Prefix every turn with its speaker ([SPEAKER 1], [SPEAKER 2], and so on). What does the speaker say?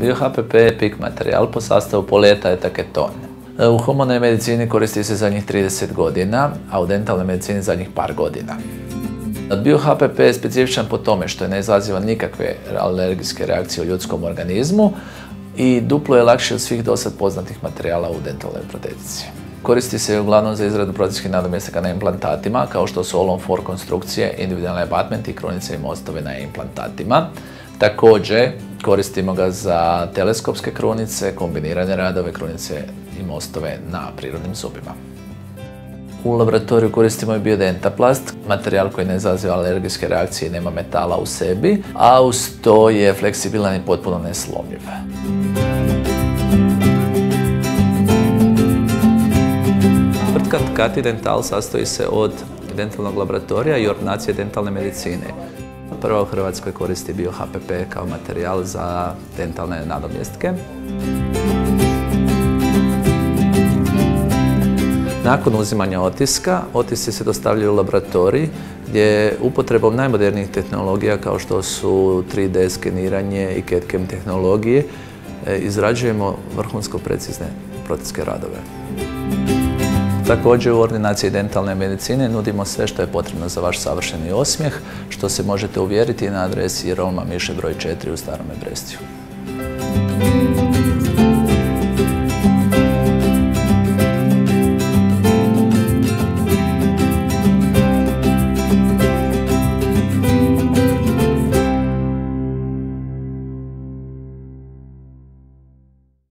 [SPEAKER 1] Bio-HPP je PIK materijal po sastavu polijeta eta ketone. U humanoj medicini koristi se zadnjih 30 godina, a u dentalnoj medicini zadnjih par godina. Bio-HPP je specifičan po tome što ne izaziva nikakve alergijske reakcije u ljudskom organizmu i duplo je lakše od svih dosad poznatih materijala u dentalnoj protetici. Koristi se uglavnom za izradu protetskih nadomjestaka na implantatima, kao što su all-on-4 konstrukcije, individualni abatmenti, krunice i mostove na implantatima. Također, koristimo ga za teleskopske krunice, kombinirane radove, krunice i mostove na prirodnim zubima. U laboratoriju koristimo i biodentaplast, materijal koji ne izaziva alergijske reakcije i nema metala u sebi, a uz to je fleksibilan i potpuno neslomljiv. Tvrtka Tkati Dental sastoji se od dentalnog laboratorija i ordinacije dentalne medicine. Prva u Hrvatskoj koristi Bio-HPP kao materijal za dentalne nadomjestke. Nakon uzimanja otiska, otisci se dostavljaju u laboratorij gdje upotrebom najmodernijih tehnologija kao što su 3D skeniranje i CAD/CAM tehnologije izrađujemo vrhunsko precizne protetske radove. Također u ordinaciji dentalne medicine nudimo sve što je potrebno za vaš savršeni osmijeh, što se možete uvjeriti na adresi Roma Miše broj 4 u Starome Brestiju.